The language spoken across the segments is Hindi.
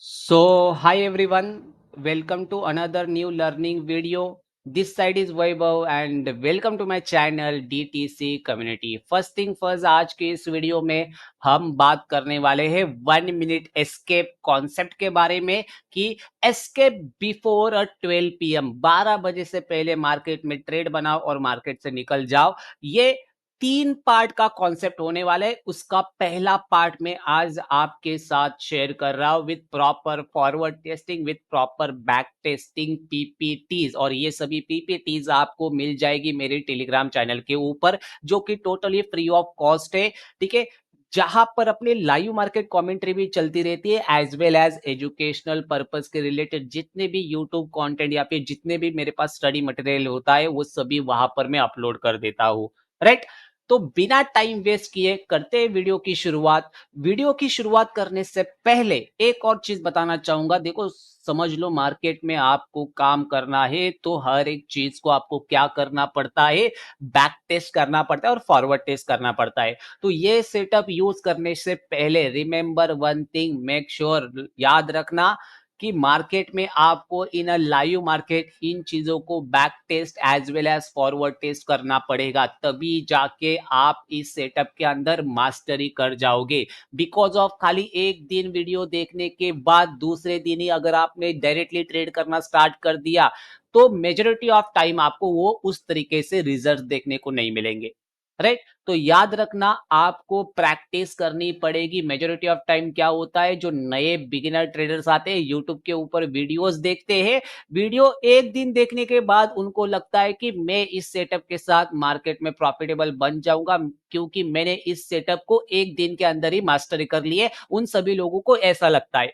Hi everyone, welcome to another new learning video. This side is Vaibhav and welcome to my channel DTC Community. First thing first, आज के इस वीडियो में हम बात करने वाले हैं 1 मिनट एस्केप कॉन्सेप्ट के बारे में कि एस्केप बिफोर 12 PM 12 बजे से पहले मार्केट में ट्रेड बनाओ और मार्केट से निकल जाओ। ये 3 पार्ट का कॉन्सेप्ट होने वाला है। उसका पहला पार्ट में आज आपके साथ शेयर कर रहा हूं with proper forward testing, with proper back testing PPTs, और ये सभी पीपीटीज आपको मिल जाएगी मेरे टेलीग्राम चैनल के ऊपर, जो कि टोटली फ्री ऑफ कॉस्ट है। ठीक है, जहां पर अपने लाइव मार्केट कमेंट्री भी चलती रहती है, as well as educational purpose के रिलेटेड जितने भी यूट्यूब कंटेंट या फिर जितने भी मेरे पास स्टडी मटेरियल होता है वो सभी वहां पर मैं अपलोड कर देता हूँ। राइट, तो बिना टाइम वेस्ट किए करते हैं वीडियो की शुरुआत। वीडियो की शुरुआत करने से पहले एक और चीज बताना चाहूंगा। देखो, समझ लो, मार्केट में आपको काम करना है तो हर एक चीज को आपको क्या करना पड़ता है, बैक टेस्ट करना पड़ता है और फॉरवर्ड टेस्ट करना पड़ता है। तो ये सेटअप यूज करने से पहले remember one thing, make sure, याद रखना कि मार्केट में आपको इन अ लाइव मार्केट इन चीजों को back test as well as forward test करना पड़ेगा, तभी जाके आप इस सेटअप के अंदर मास्टरी कर जाओगे। बिकॉज ऑफ खाली एक दिन वीडियो देखने के बाद दूसरे दिन ही अगर आपने डायरेक्टली ट्रेड करना स्टार्ट कर दिया तो मेजोरिटी ऑफ टाइम आपको वो उस तरीके से रिजल्ट देखने को नहीं मिलेंगे। राइट, तो याद रखना, आपको प्रैक्टिस करनी पड़ेगी। मेजोरिटी ऑफ टाइम क्या होता है, जो नए बिगिनर ट्रेडर्स आते हैं यूट्यूब के ऊपर वीडियोस देखते हैं, वीडियो एक दिन देखने के बाद उनको लगता है कि मैं इस सेटअप के साथ मार्केट में प्रॉफिटेबल बन जाऊंगा क्योंकि मैंने इस सेटअप को एक दिन के अंदर ही मास्टरी कर ली है। उन सभी लोगों को ऐसा लगता है।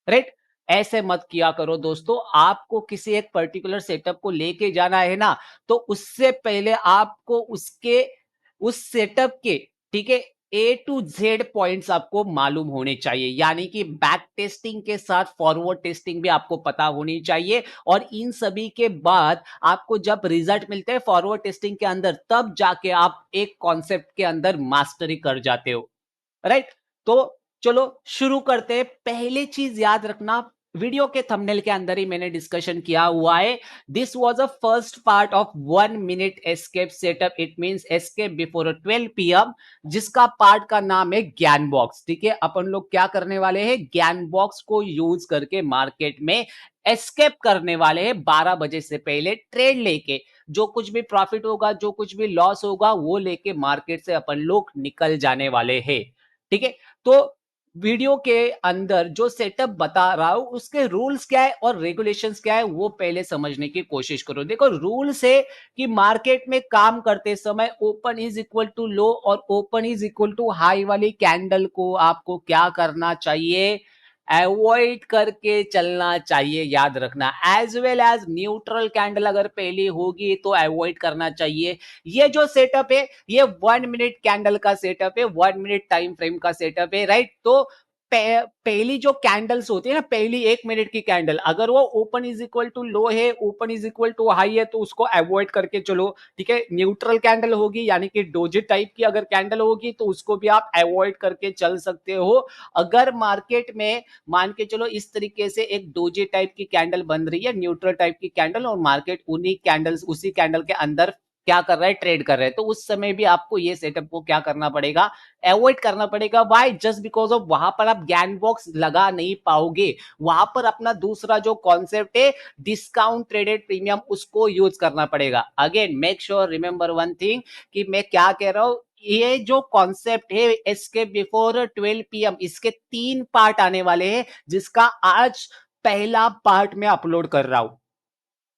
राइट, ऐसे मत किया करो दोस्तों। आपको किसी एक पर्टिकुलर सेटअप को लेके जाना है ना, तो उससे पहले आपको उसके उस सेटअप के, ठीक है, ए टू जेड पॉइंट्स आपको मालूम होने चाहिए। यानी कि बैक टेस्टिंग के साथ फॉरवर्ड टेस्टिंग भी आपको पता होनी चाहिए। और इन सभी के बाद आपको जब रिजल्ट मिलते हैं फॉरवर्ड टेस्टिंग के अंदर, तब जाके आप एक कॉन्सेप्ट के अंदर मास्टरी कर जाते हो। राइट, तो चलो शुरू करते हैं। पहली चीज याद रखना, वीडियो के थंबनेल के अंदर ही मैंने डिस्कशन किया हुआ है। This was a first part of 1 minute escape setup, it means escape before 12 PM, जिसका पार्ट का नाम है ज्ञान बॉक्स। ठीक है, अपन लोग क्या करने वाले हैं, ज्ञान बॉक्स को यूज करके मार्केट में एस्केप करने वाले हैं 12 बजे से पहले ट्रेड लेके। जो कुछ भी प्रॉफिट होगा, जो कुछ भी लॉस होगा, वो लेके मार्केट से अपन लोग निकल जाने वाले हैं। ठीक है, तो वीडियो के अंदर जो सेटअप बता रहा हूं उसके रूल्स क्या है और रेगुलेशंस क्या है वो पहले समझने की कोशिश करो। देखो, रूल्स है कि मार्केट में काम करते समय open is equal to low और open is equal to high वाली कैंडल को आपको क्या करना चाहिए, अवॉइड करके चलना चाहिए। याद रखना, as well as neutral candle अगर पहली होगी तो अवॉइड करना चाहिए। ये जो सेटअप है ये 1 मिनट कैंडल का सेटअप है, 1 मिनट टाइम फ्रेम का सेटअप है। राइट, तो पहली जो कैंडल्स होती है ना, पहली 1 मिनट की कैंडल, अगर वो open is equal to low है, open is equal to high है, तो उसको अवॉइड करके चलो। ठीक है, न्यूट्रल कैंडल होगी यानी कि डोजी टाइप की अगर कैंडल होगी तो उसको भी आप अवॉइड करके चल सकते हो। अगर मार्केट में मान के चलो इस तरीके से एक डोजी टाइप की कैंडल बन रही है, न्यूट्रल टाइप की कैंडल, और मार्केट उन्हीं कैंडल्स उसी कैंडल के अंदर क्या कर रहा है, ट्रेड कर रहा है, तो उस समय भी आपको ये सेटअप को क्या करना पड़ेगा, अवॉइड करना पड़ेगा। व्हाई, जस्ट बिकॉज ऑफ वहां पर आप ज्ञान बॉक्स लगा नहीं पाओगे। वहां पर अपना दूसरा जो कॉन्सेप्ट है डिस्काउंट ट्रेडेड प्रीमियम, उसको यूज करना पड़ेगा। Again make sure remember one thing कि मैं क्या कह रहा हूं, ये जो कॉन्सेप्ट है एस्केप बिफोर 12 PM, इसके 3 पार्ट आने वाले हैं, जिसका आज पहला पार्ट मैं अपलोड कर रहा हूं।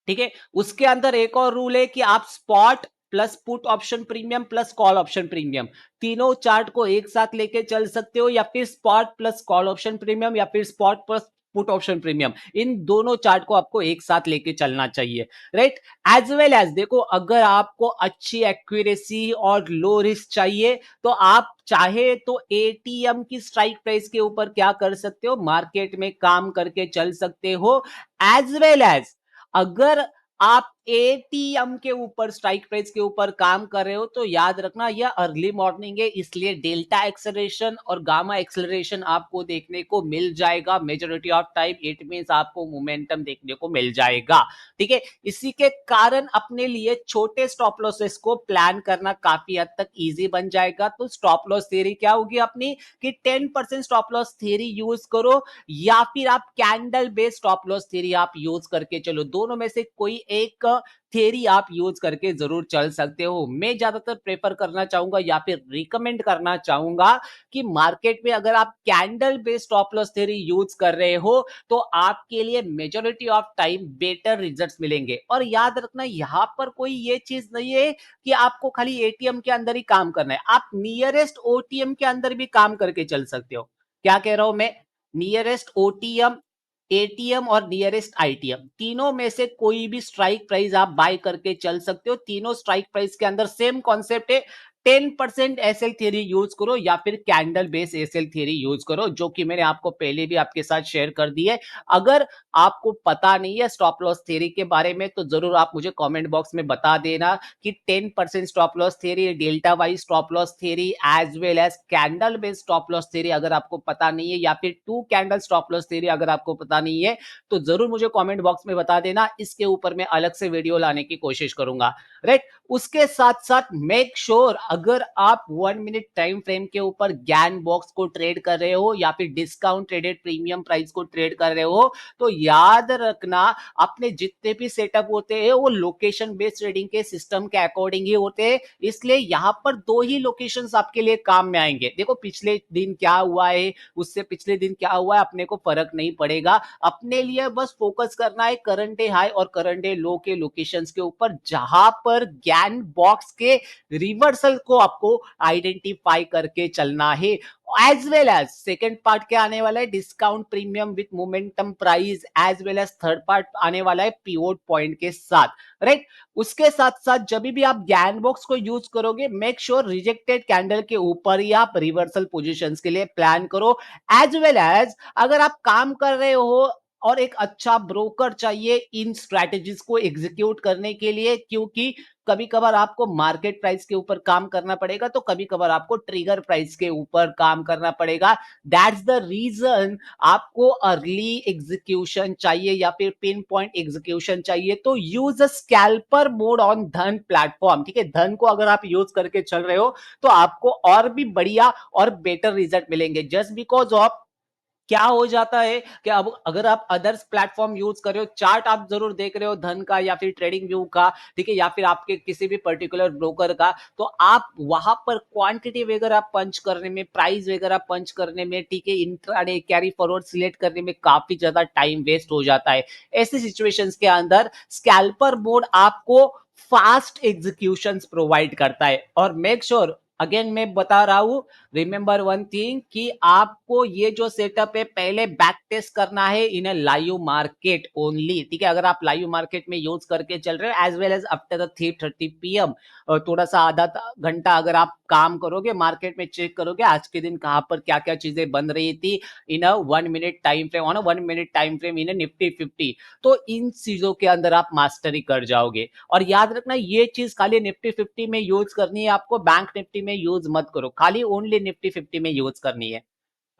ठीक है, उसके अंदर एक और रूल है कि आप spot plus put option premium plus call option premium, तीनों चार्ट को एक साथ लेके चल सकते हो, या फिर spot plus call option premium या फिर spot plus put option premium, इन दोनों चार्ट को आपको एक साथ लेके चलना चाहिए। राइट, एज वेल एज देखो, अगर आपको अच्छी एक्यूरेसी और लो रिस्क चाहिए तो आप चाहे तो एटीएम की स्ट्राइक प्राइस के ऊपर क्या कर सकते हो, मार्केट में काम करके चल सकते हो। एज वेल एज अगर आप एटीएम के ऊपर, स्ट्राइक प्राइस के ऊपर काम कर रहे हो तो याद रखना यह अर्ली मॉर्निंग है, इसलिए डेल्टा एक्सेलरेशन और गामा एक्सेलरेशन आपको देखने को मिल जाएगा majority of time. It means आपको मोमेंटम देखने को मिल जाएगा, ठीक है। इसी के कारण अपने लिए छोटे स्टॉप लॉसेस को प्लान करना काफी हद तक इजी बन जाएगा। तो स्टॉप लॉस थ्योरी क्या होगी अपनी कि 10% स्टॉप लॉस थ्योरी यूज करो या फिर आप candle based stop loss theory आप यूज करके चलो। दोनों में से कोई एक थ्योरी आप यूज करके जरूर चल सकते हो। मैं ज्यादातर प्रेफर करना चाहूंगा या फिर रिकमेंड करना चाहूंगा कि मार्केट में अगर आप candle based stop loss theory use कर रहे हो तो आपके लिए majority of time better results मिलेंगे। और याद रखना यहां पर कोई ये चीज नहीं है कि आपको खाली एटीएम के अंदर ही काम करना है, आप नियरेस्ट ओटीएम के अंदर भी काम करके चल सकते हो। क्या कह रहा हूं मैं? नियरेस्ट ओटीएम, एटीएम और नियरेस्ट आईटीएम, तीनों में से कोई भी स्ट्राइक प्राइस आप बाय करके चल सकते हो। तीनों स्ट्राइक प्राइस के अंदर सेम कॉन्सेप्ट है, 10% एसएल थ्योरी यूज करो या फिर candle base SL theory use करो, जो कि मैंने आपको पहले भी आपके साथ शेयर कर दी है। अगर आपको पता नहीं है स्टॉप लॉस थ्योरी के बारे में तो जरूर आप मुझे कमेंट बॉक्स में बता देना कि 10% stop loss theory, delta wise stop loss theory as well as candle based stop loss theory अगर आपको पता नहीं है, या फिर two candle stop loss theory अगर आपको पता नहीं है तो जरूर मुझे कमेंट बॉक्स में बता देना। इसके ऊपर मैं अलग से वीडियो लाने की कोशिश करूंगा, राइट। उसके साथ साथ मेक श्योर अगर आप 1 मिनट टाइम फ्रेम के ऊपर ज्ञान बॉक्स को ट्रेड कर रहे हो या फिर डिस्काउंट ट्रेडेड प्रीमियम प्राइस को ट्रेड कर रहे हो तो याद रखना अपने जितने भी सेटअप होते हैं वो लोकेशन बेस्ड ट्रेडिंग के सिस्टम के अकॉर्डिंग ही होते हैं। इसलिए यहां पर दो ही लोकेशंस आपके लिए काम में आएंगे। देखो पिछले दिन क्या हुआ है, उससे पिछले दिन क्या हुआ है, अपने को फर्क नहीं पड़ेगा। अपने लिए बस फोकस करना है करंट डे हाई और करंट डे लो के लोकेशंस के ऊपर, जहां पर ज्ञान बॉक्स के रिवर्सल को आपको आइडेंटिफाई करके चलना है। As well as second part क्या आने वाला है, discount premium with momentum price, as well as third part आने वाला है पिवोट पॉइंट के साथ, राइट। उसके साथ साथ जब भी आप ज्ञान बॉक्स को यूज करोगे मेक श्योर रिजेक्टेड कैंडल के ऊपर ही आप रिवर्सल पोजीशंस के लिए प्लान करो। एज वेल एज अगर आप काम कर रहे हो और एक अच्छा ब्रोकर चाहिए इन स्ट्रैटेजीज को एग्जीक्यूट करने के लिए, क्योंकि कभी कभार आपको मार्केट प्राइस के ऊपर काम करना पड़ेगा तो कभी कभार आपको ट्रिगर प्राइस के ऊपर काम करना पड़ेगा। दैट्स द रीजन आपको अर्ली एग्जीक्यूशन चाहिए या फिर पिन पॉइंट एग्जीक्यूशन चाहिए तो use a scalper mode on धन प्लेटफॉर्म, ठीक है। धन को अगर आप यूज करके चल रहे हो तो आपको और भी बढ़िया और बेटर रिजल्ट मिलेंगे। जस्ट बिकॉज ऑफ क्या हो जाता है कि अब अगर आप अदर्स प्लेटफॉर्म यूज कर रहे हो, चार्ट आप जरूर देख रहे हो धन का या फिर ट्रेडिंग व्यू का, ठीक है, या फिर आपके किसी भी पर्टिकुलर ब्रोकर का, तो आप वहां पर क्वांटिटी वगैरह पंच करने में, प्राइस वगैरह पंच करने में, ठीक है, इंट्राडे कैरी फॉरवर्ड सिलेक्ट करने में काफी ज्यादा टाइम वेस्ट हो जाता है। ऐसी सिचुएशंस के अंदर स्कैल्पर मोड आपको फास्ट एग्जीक्यूशंस प्रोवाइड करता है। और मेक श्योर अगेन मैं बता रहा हूं, रिमेंबर वन थिंग कि आपको ये जो सेटअप है पहले बैक टेस्ट करना है इन अ लाइव मार्केट ओनली, ठीक है। अगर आप लाइव मार्केट में यूज करके चल रहे हो as well as after the 3:30 PM और थोड़ा सा आधा घंटा अगर आप काम करोगे मार्केट में, चेक करोगे आज के दिन कहां पर क्या क्या चीजें बन रही थी इन अ 1 minute time frame, on a 1 minute time frame in a Nifty 50, तो इन चीजों के अंदर आप मास्टरी कर जाओगे। और याद रखना ये चीज खाली निफ्टी 50 में यूज करनी है आपको, बैंक निफ्टी में यूज मत करो, खाली ओनली निफ्टी 50 में यूज करनी है,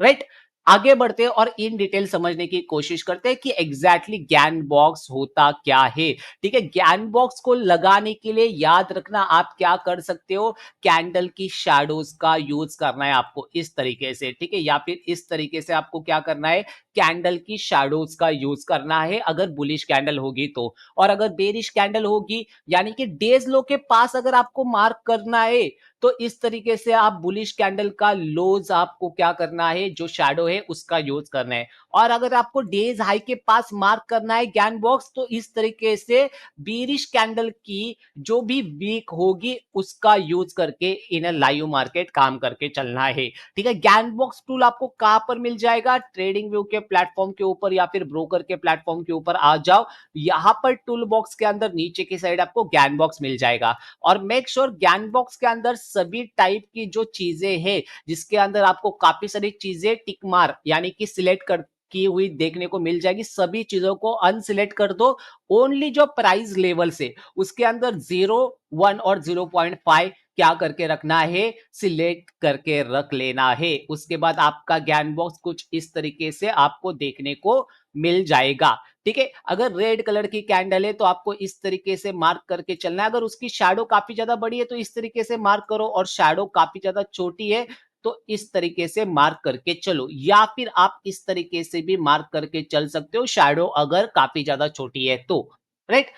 राइट। आगे बढ़ते हैं और इन डिटेल समझने की कोशिश करते हैं कि एग्जैक्टली ज्ञान बॉक्स होता क्या है, ठीक है। ज्ञान बॉक्स को लगाने के लिए याद रखना आप क्या कर सकते हो, कैंडल की शैडोज का यूज करना है आपको इस तरीके से, ठीक है, या फिर इस तरीके से आपको क्या करना है, कैंडल की शैडोज का यूज करना है अगर बुलिश कैंडल होगी तो। और अगर बेरिश कैंडल होगी यानी कि डेज लो के पास अगर आपको मार्क करना है तो इस तरीके से आप बुलिश कैंडल का लोज आपको क्या करना है, जो शैडो है उसका यूज करना है। और अगर आपको डेज हाई के पास मार्क करना है ज्ञान बॉक्स तो इस तरीके से बीरिश कैंडल की जो भी वीक होगी उसका यूज करके इन लाइव मार्केट काम करके चलना है, ठीक है। ज्ञान बॉक्स टूल आपको कहां पर मिल जाएगा, ट्रेडिंग व्यू के प्लेटफॉर्म के ऊपर या फिर ब्रोकर के प्लेटफॉर्म के ऊपर आ जाओ, यहां पर टूल बॉक्स के अंदर नीचे की साइड आपको ज्ञान बॉक्स मिल जाएगा। और मेक श्योर ज्ञान बॉक्स के अंदर सभी टाइप की जो चीजें हैं जिसके अंदर आपको काफी सारी चीजें टिक मार यानी कि सिलेक्ट कर की हुई देखने को मिल जाएगी। सभी चीज़ों को अनसिलेक्ट कर दो, ओनली जो प्राइस लेवल्स है, उसके अंदर 0, 1 और 0.5 क्या करके रखना है, सिलेक्ट करके रख लेना है। उसके बाद आपका ज्ञान बॉक्स कुछ इस तरीके से आपको देखने को मिल जाएगा। ठीक है, अगर रेड कलर की कैंडल है तो आपको इस तरीके से मार्क करके चलना है। अगर उसकी शैडो काफी ज्यादा बड़ी है तो इस तरीके से मार्क करो, और शैडो काफी ज्यादा छोटी है तो इस तरीके से मार्क करके चलो, या फिर आप इस तरीके से भी मार्क करके चल सकते हो, शैडो अगर काफी ज्यादा छोटी है तो। राइट,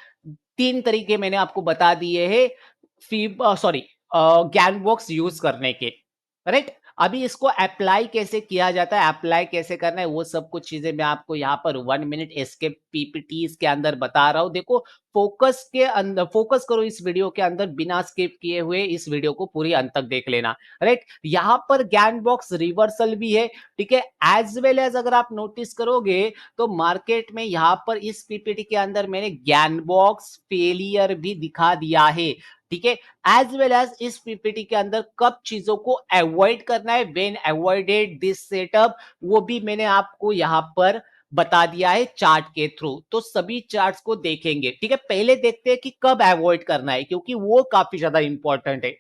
3 तरीके मैंने आपको बता दिए हैं फीब सॉरी ज्ञान बॉक्स यूज करने के। राइट, अभी इसको अप्लाई कैसे किया जाता है, अप्लाई कैसे करना है, वो सब कुछ चीजें मैं आपको यहाँ पर 1 मिनट एस्केप पीपीटीज के अंदर बता रहा हूँ। देखो, फोकस के अंदर फोकस करो इस वीडियो के अंदर, बिना स्किप किए हुए इस वीडियो को पूरी अंत तक देख लेना। राइट, यहाँ पर ज्ञान बॉक्स रिवर्सल भी है। ठीक है, एज वेल एज अगर आप नोटिस करोगे तो मार्केट में यहाँ पर इस पीपीटी के अंदर मैंने ज्ञान बॉक्स फेलियर भी दिखा दिया है। ठीक है, एज वेल एज इस पीपीटी के अंदर कब चीजों को अवॉइड करना है, व्हेन अवॉइडेड दिस सेटअप, वो भी मैंने आपको यहां पर बता दिया है चार्ट के थ्रू। तो सभी चार्ट्स को देखेंगे। ठीक है, पहले देखते हैं कि कब अवॉइड करना है, क्योंकि वो काफी ज्यादा इंपॉर्टेंट है।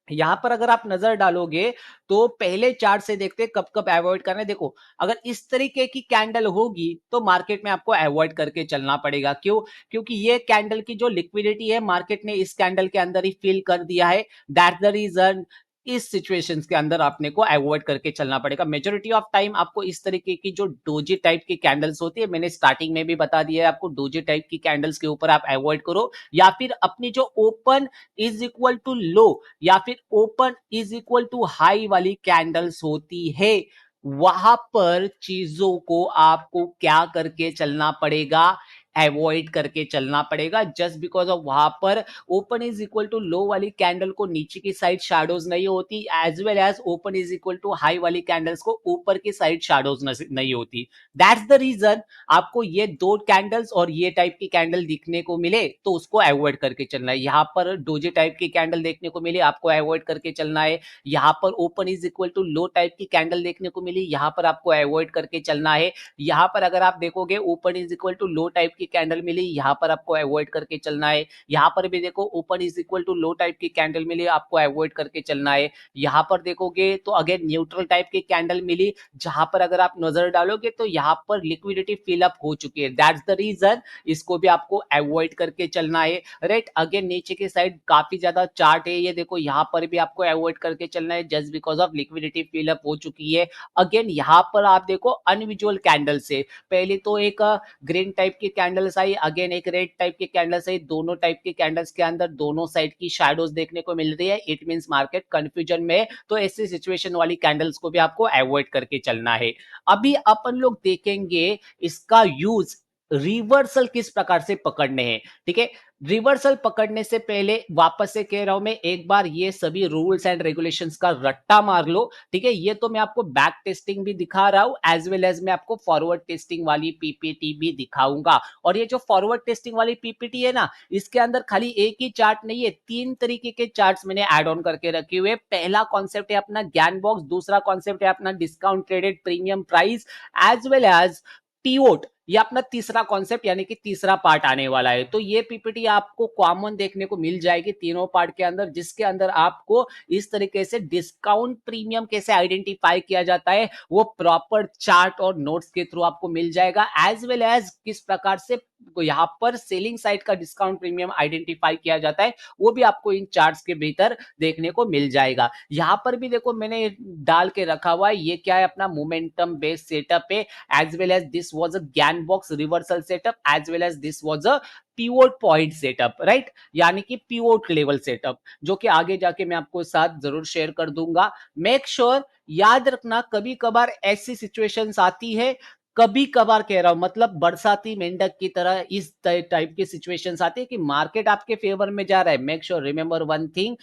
यहां पर अगर आप नजर डालोगे तो पहले चार्ट से देखते हैं कब कब अवॉइड करना है। देखो, अगर इस तरीके की कैंडल होगी तो मार्केट में आपको अवॉइड करके चलना पड़ेगा। क्यों? क्योंकि ये कैंडल की जो लिक्विडिटी है मार्केट ने इस कैंडल के अंदर ही फिल कर दिया है। दैट्स द रीजन इस सिचुएशंस के अंदर आपने को अवॉइड करके चलना पड़ेगा। मेजोरिटी ऑफ टाइम आपको इस तरीके की जो डोजी टाइप की कैंडल्स होती है, मैंने स्टार्टिंग में भी बता दिया है आपको, डोजी टाइप की कैंडल्स के ऊपर आप अवॉइड करो, या फिर अपनी जो open is equal to low या फिर open is equal to high वाली कैंडल्स होती है, वहां पर चीजों को आपको क्या करके चलना पड़ेगा, अवॉइड करके चलना पड़ेगा। जस्ट बिकॉज ऑफ वहां पर open is equal to low वाली कैंडल को नीचे की साइड शैडोज नहीं होती, as well as open is equal to high वाली कैंडल्स को ऊपर की साइड शैडोज नहीं होती। दैट्स द रीजन आपको ये दो कैंडल्स और ये टाइप की कैंडल दिखने को मिले तो उसको अवॉइड करके चलना है। यहाँ पर डोजे टाइप की कैंडल देखने को मिली, आपको अवॉइड करके चलना है। यहाँ पर open is equal to low type की कैंडल देखने को मिली, यहाँ पर आपको अवॉइड करके चलना है। यहाँ पर अगर आप देखोगे open is equal to low type की कैंडल मिली, यहाँ पर आपको अवॉइड करके चलना है। यहाँ पर भी देखो open is equal to low type की कैंडल मिली, आपको अवॉइड करके चलना है। यहाँ पर देखोगे तो अगेन न्यूट्रल टाइप की कैंडल मिली, जहां पर अगर आप नजर डालोगे तो यहाँ पर लिक्विडिटी फिलअप हो चुकी है। दैट्स द रीजन इसको भी आपको अवॉइड करके चलना है। राइट, अगेन नीचे की साइड काफी ज्यादा चार्ट है, ये देखो यहाँ पर भी आपको अवॉइड करके चलना है just because of liquidity fill up हो चुकी है। अगेन यहाँ पर आप देखो अनविजुअल कैंडल से पहले तो एक ग्रीन टाइप की कैंडल्स आई, अगेन एक रेड टाइप की कैंडल्स आई, दोनों टाइप की कैंडल्स के अंदर दोनों साइड की शैडोज देखने को मिल रही है। इट मींस मार्केट कंफ्यूजन में है, तो ऐसी सिचुएशन वाली कैंडल्स को भी आपको अवॉइड करके चलना है। अभी अपन लोग देखेंगे इसका यूज रिवर्सल किस प्रकार से पकड़ने हैं। ठीक है, रिवर्सल पकड़ने से पहले वापस से कह रहा हूं मैं, एक बार ये सभी रूल्स एंड रेगुलेशंस का रट्टा मार लो। ठीक है, ये तो मैं आपको बैक टेस्टिंग भी दिखा रहा हूं, एज वेल एज मैं आपको फॉरवर्ड टेस्टिंग वाली पीपीटी भी दिखाऊंगा। और ये जो फॉरवर्ड टेस्टिंग वाली पीपीटी है ना, इसके अंदर खाली एक ही चार्ट नहीं है, 3 तरीके के चार्ट्स मैंने ऐड ऑन करके रखे हुए। पहला कॉन्सेप्ट है अपना ज्ञान बॉक्स, दूसरा कॉन्सेप्ट है अपना discount traded premium price, as well as pivot, ये अपना तीसरा कॉन्सेप्ट यानी कि तीसरा पार्ट आने वाला है। तो ये पीपीटी आपको कॉमन देखने को मिल जाएगी तीनों पार्ट के अंदर, जिसके अंदर आपको इस तरीके से डिस्काउंट प्रीमियम कैसे आइडेंटिफाई किया जाता है वो प्रॉपर चार्ट और नोट्स के थ्रू आपको मिल जाएगा, एज वेल एज किस प्रकार से यहाँ पर सेलिंग साइड का डिस्काउंट प्रीमियम आइडेंटिफाई किया जाता है वो भी आपको इन चार्ट्स के भीतर देखने को मिल जाएगा। यहाँ पर भी देखो मैंने डाल के रखा हुआ है, ये क्या है, अपना मोमेंटम बेस्ड सेटअप है, as well as this was a GAN box reversal setup, as well as this was a pivot point setup, right, यानी कि pivot level setup, जो कि आगे जाके मैं आपको साथ जरूर शेयर कर दूंगा। मेक श्योर याद रखना, कभी कभार ऐसी सिचुएशंस आती है, कभी कभार कह रहा हूं, मतलब बरसाती मेंढक की तरह इस टाइप की सिचुएशंस आती है कि मार्केट आपके फेवर में जा रहा है। Make sure remember one thing,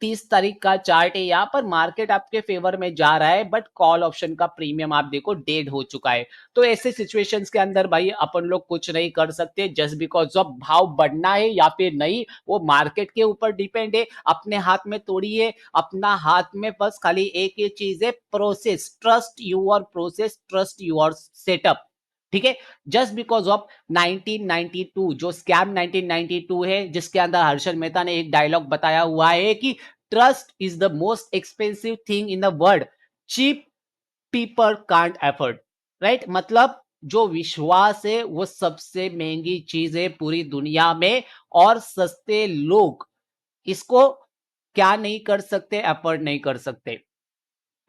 30 तारीख का चार्ट है, यहाँ पर मार्केट आपके फेवर में जा रहा है, बट कॉल ऑप्शन का प्रीमियम आप देखो डेड हो चुका है। तो ऐसे सिचुएशंस के अंदर भाई अपन लोग कुछ नहीं कर सकते, जस्ट बिकॉज ऑफ भाव बढ़ना है या फिर नहीं, वो मार्केट के ऊपर डिपेंड है। अपने हाथ में थोड़ी है, अपना हाथ में बस खाली एक ही चीज है, process, trust your process, trust your setup. ठीक है, जस्ट बिकॉज ऑफ 1992, जो स्कैम 1992 है, जिसके अंदर हर्षद मेहता ने एक डायलॉग बताया हुआ है कि trust is the most expensive thing in the world, cheap people can't afford. Right, मतलब जो विश्वास है वो सबसे महंगी चीज है पूरी दुनिया में, और सस्ते लोग इसको क्या नहीं कर सकते, एफर्ड नहीं कर सकते,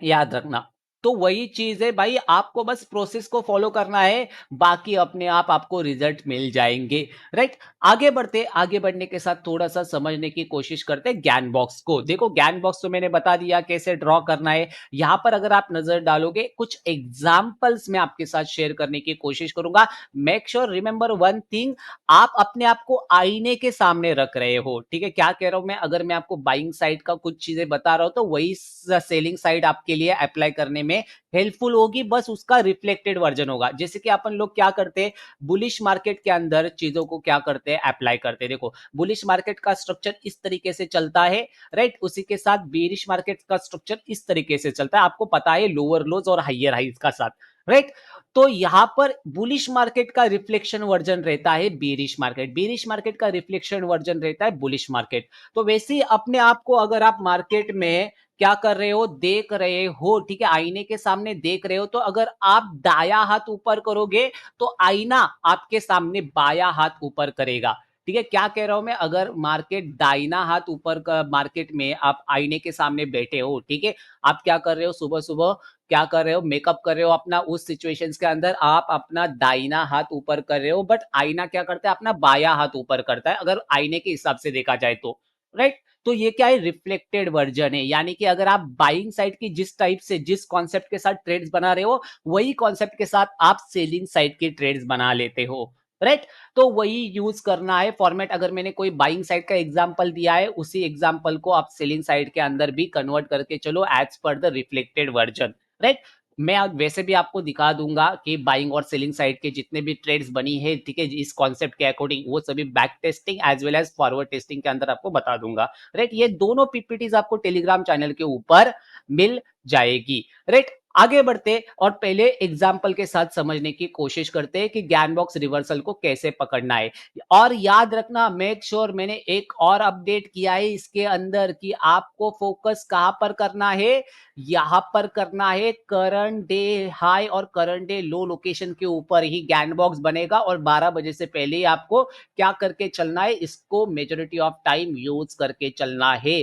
याद रखना। तो वही चीज है भाई, आपको बस प्रोसेस को फॉलो करना है, बाकी अपने आप आपको रिजल्ट मिल जाएंगे। राइट, आगे बढ़ते, आगे बढ़ने के साथ थोड़ा सा समझने की कोशिश करते हैं ज्ञान बॉक्स को। देखो ज्ञान बॉक्स तो मैंने बता दिया कैसे ड्रॉ करना है। यहां पर अगर आप नजर डालोगे, कुछ एग्जाम्पल्स मैं आपके साथ शेयर करने की कोशिश करूंगा। Make sure remember one thing, आप अपने आप को आईने के सामने रख रहे हो। ठीक है, क्या कह रहा हूं मैं, अगर मैं आपको बाइंग साइड का कुछ चीजें बता रहा हूं तो वही सेलिंग साइड आपके लिए अप्लाई करने में हेल्पफुल होगी, बस उसका रिफ्लेक्टेड वर्जन होगा। जैसे कि अपन लोग क्या करते हैं, बुलिश मार्केट के अंदर चीजों को क्या करते हैं, अप्लाई करते हैं। देखो बुलिश मार्केट का स्ट्रक्चर इस तरीके से चलता है, राइट, उसी के साथ बेरिश मार्केट का स्ट्रक्चर इस तरीके से चलता है, आपको पता है, लोअर लोज और हाइयर हाइज का साथ। राइट, तो यहां पर बुलिश मार्केट का रिफ्लेक्शन वर्जन रहता है बेरिश मार्केट, बेरिश मार्केट का रिफ्लेक्शन वर्जन रहता है बुलिश मार्केट। तो वैसे ही अपने आप को अगर आप मार्केट में क्या कर रहे हो, देख रहे हो, ठीक है, आईने के सामने देख रहे हो, तो अगर आप दाया हाथ ऊपर करोगे तो आईना आपके सामने बाया हाथ ऊपर करेगा। ठीक है, क्या कह रहा हूं मैं, अगर मार्केट दाहिना हाथ ऊपर का, मार्केट में आप आईने के सामने बैठे हो, ठीक है, आप क्या कर रहे हो, सुबह सुबह क्या कर रहे हो, मेकअप कर रहे हो अपना, उस सिचुएशंस के अंदर आप अपना दाहिना हाथ ऊपर कर रहे हो, बट आईना क्या करता है, अपना बाया हाथ ऊपर करता है, अगर आईने के हिसाब से देखा जाए तो। राइट, तो ये क्या है, रिफ्लेक्टेड वर्जन है। यानी कि अगर आप बाइंग साइड की जिस टाइप से, जिस कॉन्सेप्ट के साथ ट्रेड्स बना रहे हो, वही कॉन्सेप्ट के साथ आप सेलिंग साइड की ट्रेड्स बना लेते हो। राइट, तो वही यूज करना है फॉर्मेट। अगर मैंने कोई बाइंग साइड का एग्जांपल दिया है, उसी एग्जांपल को आप सेलिंग साइड के अंदर भी कन्वर्ट करके चलो as per the reflected version. Right, मैं वैसे भी आपको दिखा दूंगा कि बाइंग और सेलिंग साइड के जितने भी ट्रेड्स बनी है, ठीक है, इस कॉन्सेप्ट के अकॉर्डिंग, वो सभी back testing as well as forward testing के अंदर आपको बता दूंगा। राइट, ये दोनों पीपीटीज आपको टेलीग्राम चैनल के ऊपर मिल जाएगी। राइट, आगे बढ़ते और पहले एग्जाम्पल के साथ समझने की कोशिश करते हैं कि ज्ञान बॉक्स रिवर्सल को कैसे पकड़ना है। और याद रखना, मेक श्योर मैंने एक और अपडेट किया है इसके अंदर कि आपको फोकस कहां पर करना है, यहां पर करना है, करंट डे हाई और करंट डे लो लोकेशन के ऊपर ही ज्ञान बॉक्स बनेगा, और 12 बजे से पहले ही आपको क्या करके चलना है, इसको मेजोरिटी ऑफ टाइम यूज करके चलना है,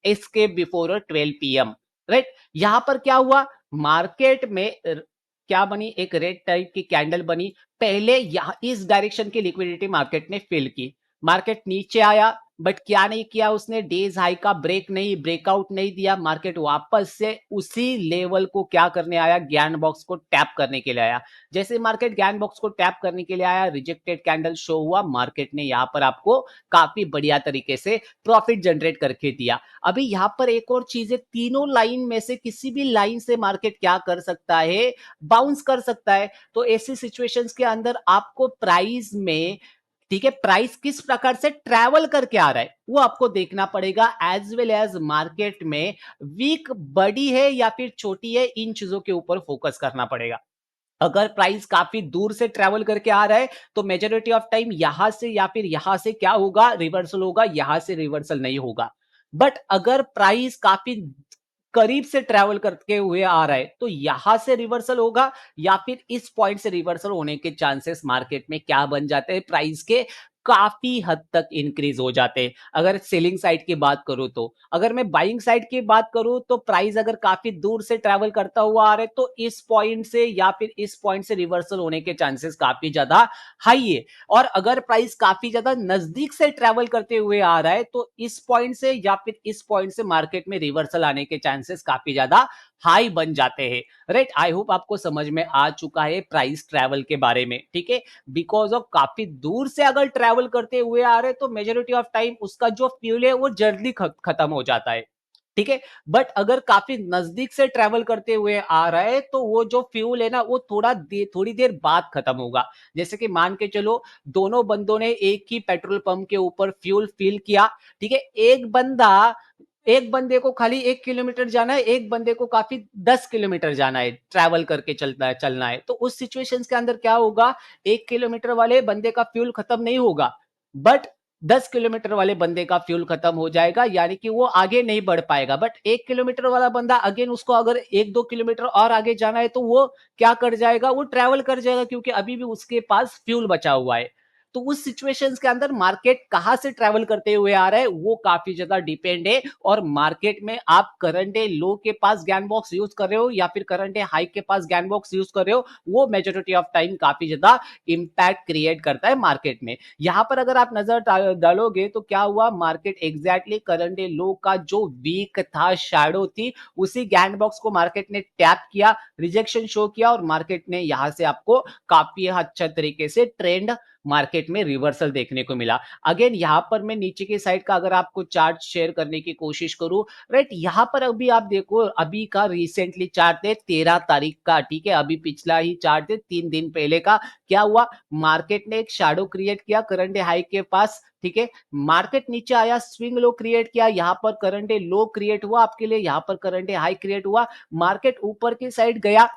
इसके बिफोर 12 पीएम। राइट, यहां पर क्या हुआ, मार्केट में क्या बनी, एक रेड टाइप की कैंडल बनी, पहले यहां इस डायरेक्शन की लिक्विडिटी मार्केट ने फिल की, मार्केट नीचे आया, बट क्या नहीं किया उसने, डेज हाई का ब्रेक नहीं, ब्रेकआउट नहीं दिया, मार्केट वापस से उसी लेवल को क्या करने आया, ज्ञान बॉक्स को टैप करने के लिए आया। जैसे मार्केट ज्ञान बॉक्स को टैप करने के लिए आया, रिजेक्टेड कैंडल शो हुआ, मार्केट ने यहां पर आपको काफी बढ़िया तरीके से प्रॉफिट जनरेट करके दिया। अभी यहां पर एक और चीज है, तीनों लाइन में से किसी भी लाइन से मार्केट क्या कर सकता है, बाउंस कर सकता है। तो ऐसी सिचुएशंस के अंदर आपको प्राइस में, ठीक है, प्राइस किस प्रकार से ट्रैवल करके आ रहा है वो आपको देखना पड़ेगा, एज वेल एज मार्केट में वीक बड़ी है या फिर छोटी है, इन चीजों के ऊपर फोकस करना पड़ेगा। अगर प्राइस काफी दूर से ट्रैवल करके आ रहा है तो मेजोरिटी ऑफ टाइम यहां से या फिर यहां से क्या होगा, रिवर्सल होगा, यहां से रिवर्सल नहीं होगा। बट अगर प्राइस काफी करीब से ट्रैवल करके हुए आ रहा है तो यहां से रिवर्सल होगा, या फिर इस पॉइंट से रिवर्सल होने के चांसेस मार्केट में क्या बन जाते हैं, प्राइस के काफी हद तक इंक्रीज हो जाते हैं। अगर सेलिंग साइड की बात करूं तो, अगर मैं बाइंग साइड की बात करूं तो प्राइस अगर काफी दूर से ट्रैवल करता हुआ आ रहा है तो इस पॉइंट से या फिर इस पॉइंट से रिवर्सल होने के चांसेस काफी ज्यादा हाई है। और अगर प्राइस काफी ज्यादा नजदीक से ट्रैवल करते हुए आ रहा है तो इस पॉइंट से या फिर इस पॉइंट से मार्केट में रिवर्सल आने के चांसेस काफी ज्यादा हाई बन जाते हैं, राइट। आई होप आपको समझ में आ चुका है प्राइस ट्रैवल के बारे में, ठीक है। बिकॉज ऑफ काफी दूर से अगर ट्रैवल करते हुए आ रहे तो मेजोरिटी ऑफ टाइम उसका जो फ्यूल है वो जल्दी खत्म हो जाता है, ठीक है। बट अगर काफी नजदीक से ट्रैवल करते हुए आ रहा है तो वो जो फ्यूल है ना वो थोड़ी देर बाद खत्म होगा। जैसे कि मान के चलो दोनों बंदों ने एक ही पेट्रोल पंप के ऊपर फ्यूल फिल किया, ठीक है। एक बंदे को खाली 1 किलोमीटर जाना है, एक बंदे को काफी 10 किलोमीटर जाना है, ट्रैवल करके चलना है। तो उस सिचुएशंस के अंदर क्या होगा, 1 किलोमीटर वाले बंदे का फ्यूल खत्म नहीं होगा, बट 10 किलोमीटर वाले बंदे का फ्यूल खत्म हो जाएगा, यानी कि वो आगे नहीं बढ़ पाएगा। बट 1 किलोमीटर वाला बंदा अगेन उसको अगर 1-2 किलोमीटर और आगे जाना है तो वो क्या कर जाएगा, वो ट्रैवल कर जाएगा, क्योंकि अभी भी उसके पास फ्यूल बचा हुआ है। तो उस सिचुएशंस के अंदर मार्केट कहां से ट्रैवल करते हुए आ रहा है वो काफी ज्यादा डिपेंड है। और मार्केट में आप करंट डे लो के पास ज्ञान बॉक्स यूज कर रहे हो या फिर करंट डे हाई के पास ज्ञान बॉक्स यूज कर रहे हो, वो मेजोरिटी ऑफ टाइम काफी ज्यादा इंपैक्ट क्रिएट करता है मार्केट में। यहां पर अगर आप नजर डालोगे तो क्या हुआ, मार्केट एग्जैक्टली करंट डे लो का जो वीक था, शैडो थी, उसी ज्ञान बॉक्स को मार्केट ने टैप किया, रिजेक्शन शो किया और मार्केट ने यहां से आपको काफी अच्छा तरीके से ट्रेंड मार्केट में रिवर्सल देखने को मिला। अगेन यहां पर मैं नीचे की साइड का अगर आपको चार्ट शेयर करने की कोशिश करूं, राइट, यहां पर अभी आप देखो अभी का रिसेंटली चार्ट है 13 तारीख का, ठीक है। अभी पिछला ही चार्ट है 3 दिन पहले का। क्या हुआ, मार्केट ने एक शैडो क्रिएट किया करंट डे हाई के पास, ठीक है। मार्केट नीचे आया, स्विंग लो क्रिएट किया, यहां पर करंट डे लो क्रिएट हुआ आपके लिए, यहां पर करंट डे हाई क्रिएट हुआ। मार्केट ऊपर की साइड गया,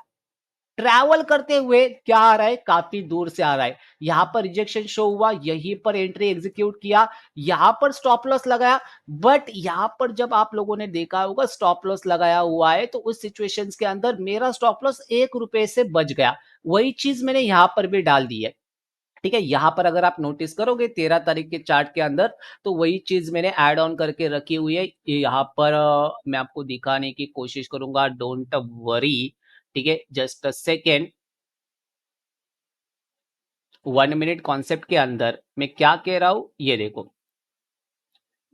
ट्रैवल करते हुए क्या आ रहा है, काफी दूर से आ रहा है। यहां पर रिजेक्शन शो हुआ, यहीं पर एंट्री एग्जीक्यूट किया, यहां पर स्टॉप लॉस लगाया। बट यहां पर जब आप लोगों ने देखा होगा स्टॉप लॉस लगाया हुआ है तो उस सिचुएशंस के अंदर मेरा स्टॉप लॉस 1 रुपए से बच गया। वही चीज मैंने यहां पर भी डाल दी है, ठीक है। यहां पर अगर आप नोटिस करोगे 13 तारीख के चार्ट के अंदर तो वही चीज मैंने ऐड ऑन करके रखी हुई है। यहाँ पर मैं आपको दिखाने की कोशिश करूंगा, डोंट वरी, ठीक है। Just a second, 1 minute concept के अंदर मैं क्या कह रहा हूं ये देखो,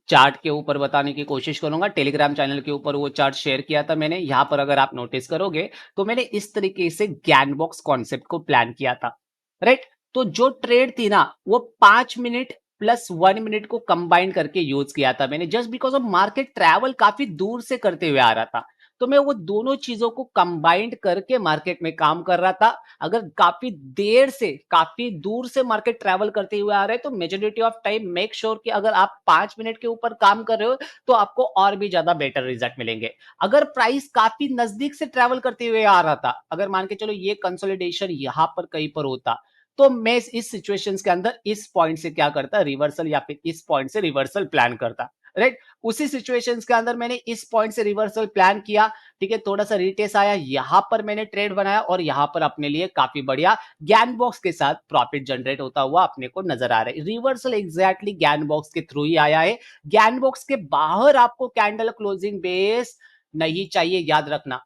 चार्ट के ऊपर बताने की कोशिश करूंगा। टेलीग्राम चैनल के ऊपर वो चार्ट शेयर किया था मैंने। यहां पर अगर आप नोटिस करोगे तो मैंने इस तरीके से ज्ञान बॉक्स कॉन्सेप्ट को प्लान किया था, राइट। तो जो ट्रेड थी ना वो 5 मिनट प्लस 1 मिनट को कंबाइन करके यूज किया था मैंने, just because of market travel काफी दूर से करते हुए आ रहा था। तो मैं वो दोनों चीजों को कंबाइंड करके मार्केट में काम कर रहा था। अगर काफी दूर से मार्केट ट्रैवल करते हुए आ रहे हैं तो majority of time make sure कि अगर आप 5 मिनट के ऊपर काम कर रहे हो तो आपको और भी ज्यादा बेटर रिजल्ट मिलेंगे। अगर प्राइस काफी नजदीक से ट्रैवल करते हुए आ रहा था, अगर मान के चलो ये कंसोलिडेशन यहां पर कहीं पर होता तो मैं इस सिचुएशंस के अंदर इस पॉइंट से क्या करता, रिवर्सल या फिर इस पॉइंट से रिवर्सल प्लान करता, राइट। उसी सिचुएशंस के अंदर मैंने इस पॉइंट से रिवर्सल प्लान किया, ठीक है। थोड़ा सा रिटेस्ट आया, यहां पर मैंने ट्रेड बनाया और यहां पर अपने लिए काफी बढ़िया ज्ञान बॉक्स के साथ प्रॉफिट जनरेट होता हुआ अपने को नजर आ रहा है। रिवर्सल एग्जैक्टली ज्ञान बॉक्स के थ्रू ही आया है। ज्ञान बॉक्स के बाहर आपको कैंडल क्लोजिंग बेस नहीं चाहिए, याद रखना।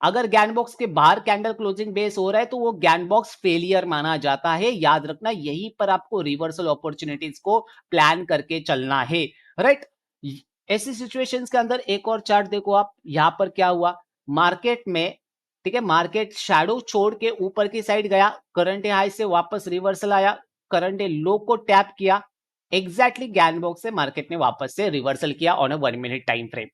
अगर ज्ञान बॉक्स के बाहर कैंडल क्लोजिंग बेस हो रहा है तो वो ज्ञान बॉक्स फेलियर माना जाता है, याद रखना। यहीं पर आपको रिवर्सल अपॉर्चुनिटीज को प्लान करके चलना है, राइट। ऐसी सिचुएशंस के अंदर एक और चार्ट देखो आप, यहां पर क्या हुआ, मार्केट में, ठीक है, मार्केट शैडो छोड़ के ऊपर की साइड गया, करंट हाई से वापस रिवर्सल आया, करंट लो को टैप किया, एग्जैक्टली ज्ञान बॉक्स से मार्केट ने वापस से रिवर्सल किया on a 1 minute time frame,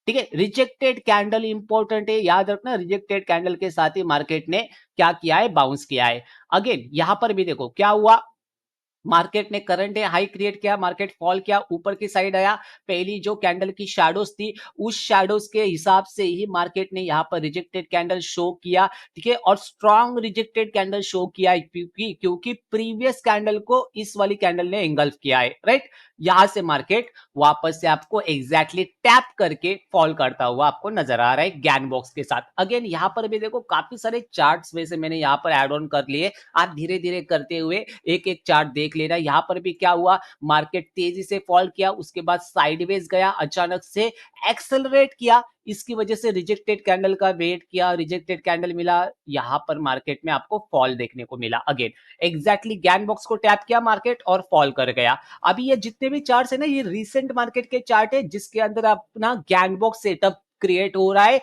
ठीक है। रिजेक्टेड कैंडल इंपॉर्टेंट है, याद रखना। रिजेक्टेड कैंडल के साथ ही मार्केट ने क्या किया है, बाउंस किया है। अगेन यहां पर भी देखो क्या हुआ, मार्केट ने करंट हाई क्रिएट किया, मार्केट फॉल किया, ऊपर की साइड आया। पहली जो कैंडल की शैडोज थी उस शैडोज के हिसाब से ही मार्केट ने यहां पर रिजेक्टेड कैंडल शो किया, ठीक है। और स्ट्रॉन्ग रिजेक्टेड कैंडल शो किया है क्योंकि प्रीवियस कैंडल को इस वाली कैंडल ने एंगल्फ किया है, राइट। यहां से मार्केट वापस से आपको एग्जैक्टली टैप करके फॉल करता हुआ आपको नजर आ रहा है ज्ञान बॉक्स के साथ। अगेन यहां पर भी देखो काफी सारे चार्ट्स वैसे मैंने यहां पर एड ऑन कर लिए, आप धीरे धीरे करते हुए एक एक चार्ट देख लेना। यहां पर भी क्या हुआ, मार्केट तेजी से फॉल किया, उसके बाद साइडवेज गया, अचानक से एक्सेलरेट किया, इसकी वजह से रिजेक्टेड कैंडल का वेट किया, रिजेक्टेड कैंडल मिला, यहां पर मार्केट में आपको फॉल देखने को मिला। अगेन एग्जैक्टली ज्ञान बॉक्स को टैप किया मार्केट और फॉल कर गया। अभी ये जितने भी चार्ट है ना, ये रिसेंट मार्केट के चार्ट है जिसके अंदर अपना ज्ञान बॉक्स सेटअप क्रिएट हो रहा है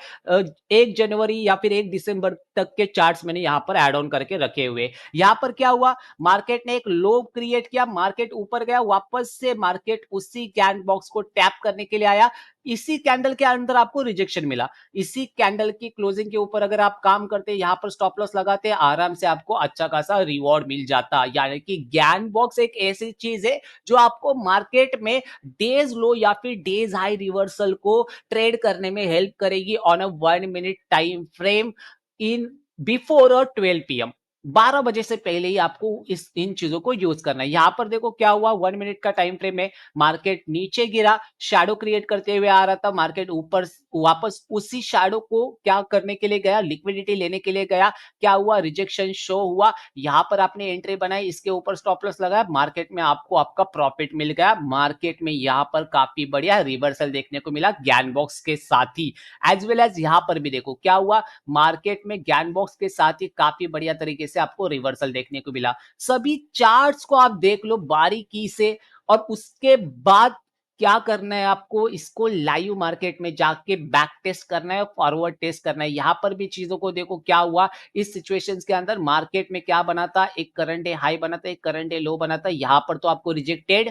1 जनवरी या फिर 1 दिसंबर तक के चार्ट्स मैंने यहाँ पर ऐड ऑन करके रखे हुए। यहाँ पर क्या हुआ, मार्केट ने एक लो क्रिएट किया, मार्केट ऊपर गया, वापस से मार्केट उसी कैंड बॉक्स को टैप करने के लिए आया, इसी कैंडल के अंदर आपको रिजेक्शन मिला। इसी कैंडल की क्लोजिंग के ऊपर अगर आप काम करते, यहाँ पर स्टॉप लॉस लगाते, आराम से आपको अच्छा खासा रिवॉर्ड मिल जाता। यानी कि ज्ञान बॉक्स एक ऐसी चीज है जो आपको मार्केट में डेज लो या फिर डेज हाई रिवर्सल को ट्रेड करने में हेल्प करेगी on a 1 minute time frame in before 12 PM। 12 बजे से पहले ही आपको इन चीजों को यूज करना है। यहां पर देखो क्या हुआ, 1 मिनट का टाइम फ्रेम है, मार्केट नीचे गिरा, शैडो क्रिएट करते हुए आ रहा था, मार्केट ऊपर वापस उसी शैडो को क्या करने के लिए गया, लिक्विडिटी लेने के लिए गया। क्या हुआ, रिजेक्शन शो हुआ, यहां पर आपने एंट्री बनाई, इसके ऊपर स्टॉप लॉस लगाया, मार्केट में आपको आपका प्रॉफिट मिल गया। मार्केट में यहां पर काफी बढ़िया रिवर्सल देखने को मिला ज्ञान बॉक्स के साथ ही। एज वेल एज यहां पर भी देखो क्या हुआ, मार्केट में ज्ञान बॉक्स के साथ ही काफी बढ़िया तरीके से आपको रिवर्सल देखने को मिला। सभी चार्ट्स को आप देख लो बारीकी से, और उसके बाद क्या करना है आपको, इसको लाइव मार्केट में जाके बैक टेस्ट करना है, फॉरवर्ड टेस्ट करना है। यहां पर भी चीजों को देखो क्या हुआ, इस सिचुएशंस के अंदर मार्केट में क्या बना था, एक करंट डे हाई बना था, एक करंट डे लो बना था। यहां पर तो आपको रिजेक्टेड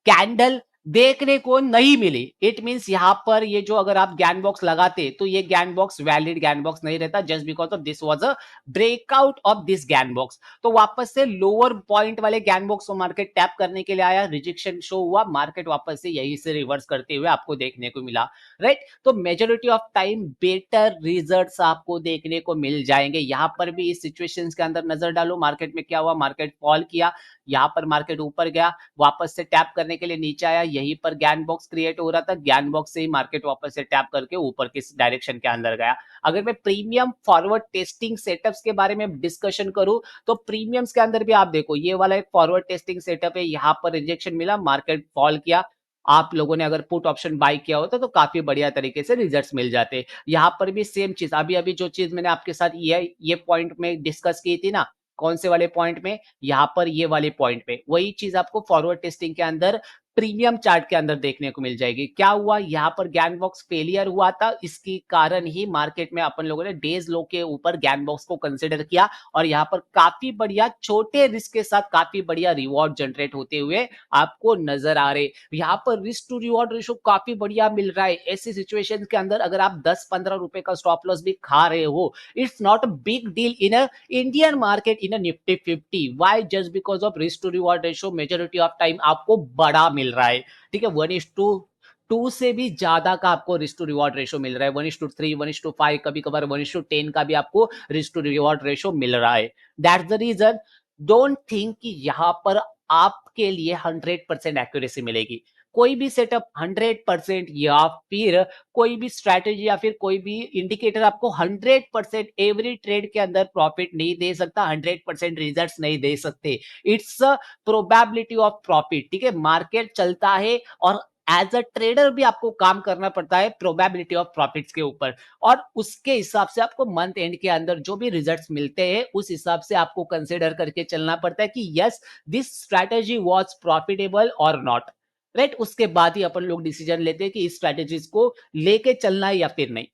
कैंडल देखने को नहीं मिली। इट मींस यहां पर ये जो अगर आप ज्ञान बॉक्स लगाते तो ये ज्ञान बॉक्स वैलिड ज्ञान बॉक्स नहीं रहता, just because of this was a breakout of this ज्ञान बॉक्स। तो वापस से लोअर पॉइंट वाले ज्ञान बॉक्स को मार्केट टैप करने के लिए आया, रिजेक्शन शो हुआ, मार्केट वापस से यही से रिवर्स करते हुए आपको देखने को मिला। राइट, तो majority of time better results आपको देखने को मिल जाएंगे। यहां पर भी इस सिचुएशंस के अंदर नजर डालो, मार्केट में क्या हुआ, मार्केट फॉल किया, यहां पर मार्केट ऊपर गया, वापस से टैप करने के लिए नीचे आया, यहीं पर ज्ञान बॉक्स क्रिएट हो रहा था, ज्ञान बॉक्स से ही मार्केट वापस से टैप करके ऊपर किस डायरेक्शन के अंदर गया। अगर मैं प्रीमियम फॉरवर्ड टेस्टिंग सेटअप्स के बारे में डिस्कशन करूं तो प्रीमियम्स के अंदर भी आप देखो ये वाला एक फॉरवर्ड टेस्टिंग सेटअप है, यहां पर रिजेक्शन मिला, मार्केट फॉल किया, आप लोगों ने अगर पुट ऑप्शन बाय किया होता तो काफी बढ़िया तरीके से रिजल्ट्स मिल जाते। यहां पर भी सेम चीज, अभी अभी जो चीज मैंने आपके साथ ये पॉइंट में डिस्कस की थी ना, कौन से वाले पॉइंट में, यहां पर ये वाले पॉइंट पे वही चीज आपको फॉरवर्ड टेस्टिंग के अंदर प्रीमियम चार्ट के अंदर देखने को मिल जाएगी। क्या हुआ, यहां पर ज्ञान बॉक्स फेलियर हुआ था, इसके कारण ही मार्केट में अपन लोगों ने डेज लो के ऊपर ज्ञान बॉक्स को कंसिडर किया, और यहां पर काफी बढ़िया छोटे रिस्क के साथ काफी बढ़िया रिवॉर्ड जनरेट होते हुए आपको नजर आ रहे। यहां पर रिस्क टू रिवॉर्ड रेशो काफी बढ़िया मिल रहा है। ऐसी सिचुएशन के अंदर अगर आप 10-15 रुपए का स्टॉप लॉस भी खा रहे हो, it's not a big deal in a Indian market in a Nifty 50। Why? Just because of risk to reward ratio majority of time आपको बड़ा मिल रहा है। ठीक है, 1:2 से भी ज्यादा का आपको रिस्क टू रिवॉर्ड रेशो मिल रहा है, 1:3, 1:5, कभी कभार 1:10 का भी आपको रिस्क टू रिवॉर्ड रेशो मिल रहा है। That's the reason, don't think कि यहां पर आपके लिए 100% एक्यूरेसी मिलेगी। कोई भी सेटअप 100% या फिर कोई भी स्ट्रैटेजी या फिर कोई भी इंडिकेटर आपको 100% एवरी ट्रेड के अंदर प्रॉफिट नहीं दे सकता, 100% रिजल्ट्स नहीं दे सकते। It's probability of profit. ठीक है, मार्केट चलता है और एज अ ट्रेडर भी आपको काम करना पड़ता है प्रोबेबिलिटी ऑफ प्रॉफिट्स के ऊपर, और उसके हिसाब से आपको मंथ एंड के अंदर जो भी रिजल्ट्स मिलते हैं उस हिसाब से आपको कंसिडर करके चलना पड़ता है कि yes this strategy was profitable और नॉट। राइट, उसके बाद ही अपन लोग डिसीजन लेते हैं कि इस स्ट्रैटेजीज को लेके चलना है या फिर नहीं।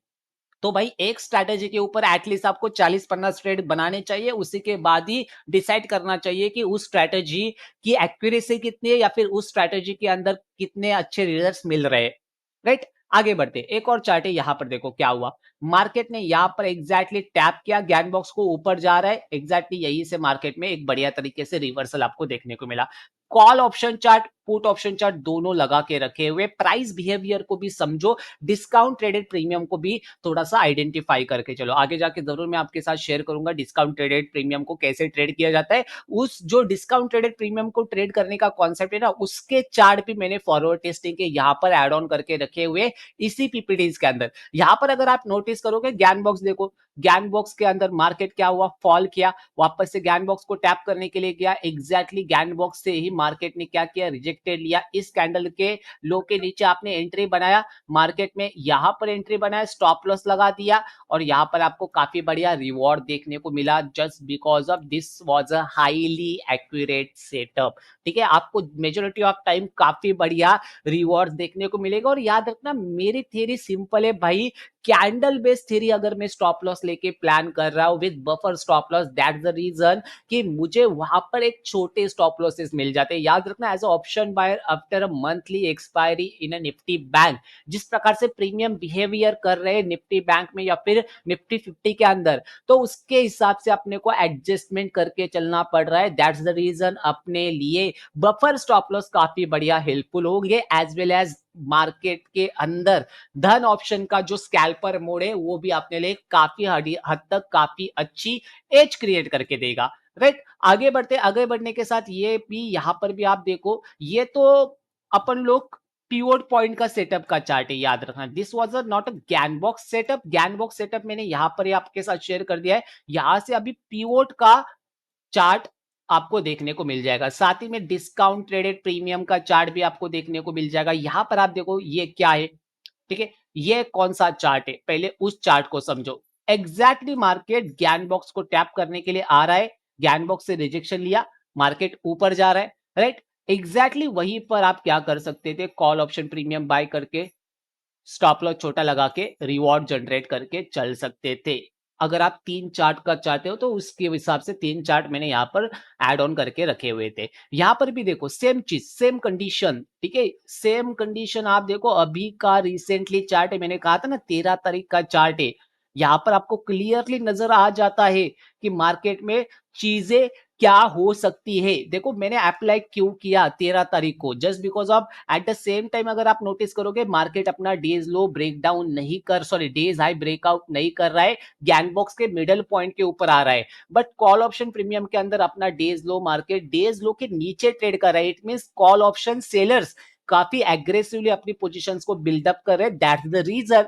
तो भाई एक स्ट्रैटेजी के ऊपर एटलीस्ट आपको 40-50 ट्रेड बनाने चाहिए, उसी के बाद ही डिसाइड करना चाहिए कि उस स्ट्रैटेजी की एक्यूरेसी कितनी है या फिर उस स्ट्रैटेजी के अंदर कितने अच्छे रिजल्ट्स मिल रहे हैं। राइट, आगे बढ़ते, एक और चार्ट है, यहां पर देखो क्या हुआ, मार्केट ने यहां पर एग्जैक्टली टैप किया, ज्ञान बॉक्स को ऊपर जा रहा है, एग्जैक्टली यही से मार्केट में एक बढ़िया तरीके से रिवर्सल आपको देखने को मिला। Call option chart, put option chart दोनों लगा के रखे हुए, प्राइस बिहेवियर को भी समझो, डिस्काउंट ट्रेडेड प्रीमियम को भी थोड़ा सा आइडेंटिफाई करके चलो। आगे जाके जरूर मैं आपके साथ शेयर करूंगा डिस्काउंट ट्रेडेड प्रीमियम को कैसे ट्रेड किया जाता है। उस जो डिस्काउंट ट्रेडेड प्रीमियम को ट्रेड करने का कॉन्सेप्ट है ना, उसके चार्ट भी मैंने फॉरवर्ड टेस्टिंग के यहाँ पर एड ऑन करके रखे हुए इसी पीपीटीज के अंदर। यहाँ पर अगर आप नोटिस करोगे ज्ञान बॉक्स देखो, ज्ञान बॉक्स के अंदर मार्केट क्या हुआ, फॉल किया, वापस से ज्ञान बॉक्स को टैप करने के लिए गया, एग्जैक्टली ज्ञान बॉक्स से ही मार्केट ने क्या किया, रिजेक्टेड लिया। इस कैंडल के लो के नीचे आपने एंट्री बनाया मार्केट में, यहां पर एंट्री बनाया, स्टॉप लॉस लगा दिया और यहां पर आपको काफी बढ़िया रिवॉर्ड देखने को मिला just because of this was a highly accurate setup. ठीक है, आपको मेजोरिटी ऑफ टाइम काफी बढ़िया रिवॉर्ड देखने को मिलेगा। और याद रखना मेरी थ्योरी सिंपल है भाई, कैंडल बेस्ड थ्योरी अगर मैं स्टॉप लॉस लेके प्लान कर रहा हूं with buffer stop loss, that's the reason कि मुझे वहां पर एक छोटे स्टॉप लॉसेस मिल जाते हैं। याद रखना as a option buyer after a monthly expiry in a Nifty bank, जिस प्रकार से प्रीमियम बिहेवियर कर रहे हैं निफ्टी बैंक में या फिर निफ्टी 50 के अंदर, तो उसके हिसाब से अपने को एडजस्टमेंट करके चलना पड़ रहा है। दैट्स द रीजन अपने लिए बफर स्टॉप लॉस काफी बढ़िया हेल्पफुल होंगे, एज वेल एज मार्केट के अंदर धन ऑप्शन का जो स्कैल्पर मोड है वो भी अपने लिए काफी हद तक काफी अच्छी एज क्रिएट करके देगा। राइट, आगे बढ़ने के साथ ये भी यहां पर भी आप देखो, ये तो अपन लोग पिवोट पॉइंट का सेटअप का चार्ट है, याद रखना दिस वाज नॉट अ ज्ञान बॉक्स सेटअप। ज्ञान बॉक्स सेटअप मैंने यहां पर ही आपके साथ शेयर कर दिया है। यहां से अभी पिवोट का चार्ट आपको देखने को मिल जाएगा, साथ ही में डिस्काउंट ट्रेडेड प्रीमियम का चार्ट भी आपको देखने को मिल जाएगा। यहां पर आप देखो ये क्या है, ठीक है, ये कौन सा चार्ट है, पहले उस चार्ट को समझो। एग्जैक्टली मार्केट ज्ञान बॉक्स को टैप करने के लिए आ रहा है, ज्ञान बॉक्स से रिजेक्शन लिया, मार्केट ऊपर जा रहा है, राइट। एग्जैक्टली वहीं पर आप क्या कर सकते थे, कॉल ऑप्शन प्रीमियम बाय करके स्टॉप लॉस छोटा लगा के रिवॉर्ड जनरेट करके चल सकते थे। अगर आप 3 चार्ट का चाहते हो तो उसके हिसाब से 3 चार्ट मैंने यहाँ पर ऐड ऑन करके रखे हुए थे। यहाँ पर भी देखो सेम चीज, सेम कंडीशन, ठीक है, सेम कंडीशन आप देखो, अभी का रिसेंटली चार्ट है, मैंने कहा था ना 13 तारीख का चार्ट है। यहाँ पर आपको क्लियरली नजर आ जाता है कि मार्केट में चीजें क्या हो सकती है। देखो मैंने अप्लाई क्यों किया 13 तारीख को, just because of at the same time अगर आप नोटिस करोगे मार्केट अपना डेज लो ब्रेकडाउन नहीं कर, सॉरी डेज हाई ब्रेकआउट नहीं कर रहा है, ज्ञान बॉक्स के मिडल पॉइंट के ऊपर आ रहा है, बट कॉल ऑप्शन प्रीमियम के अंदर अपना डेज लो, मार्केट डेज लो के नीचे ट्रेड कर रहा है। It means call option sellers काफी एग्रेसिवली अपनी पोजीशंस को बिल्डअप कर रहे हैं। दैट्स द रीजन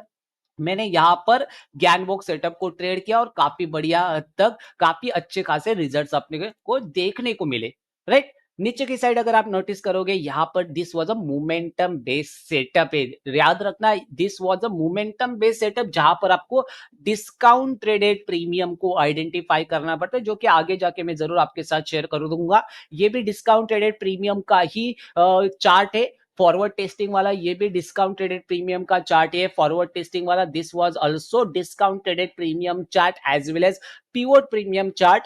मैंने यहां पर ज्ञान बॉक्स सेटअप को ट्रेड किया और काफी बढ़िया हद तक काफी अच्छे खासे रिजल्ट्स अपने को देखने को मिले, राइट। नीचे की साइड अगर आप नोटिस करोगे यहां पर this was a momentum based setup है, याद रखना this was a momentum based setup, जहां पर आपको डिस्काउंट ट्रेडेड प्रीमियम को आइडेंटिफाई करना पड़ता है, जो कि आगे जाके मैं जरूर आपके साथ शेयर कर दूंगा। ये भी डिस्काउंट ट्रेडेड प्रीमियम का ही चार्ट है, फॉरवर्ड टेस्टिंग वाला ये भी डिस्काउंट ट्रेडेड प्रीमियम का चार्ट है, फॉरवर्ड टेस्टिंग वाला this was also discount traded premium chart as well as pivot premium chart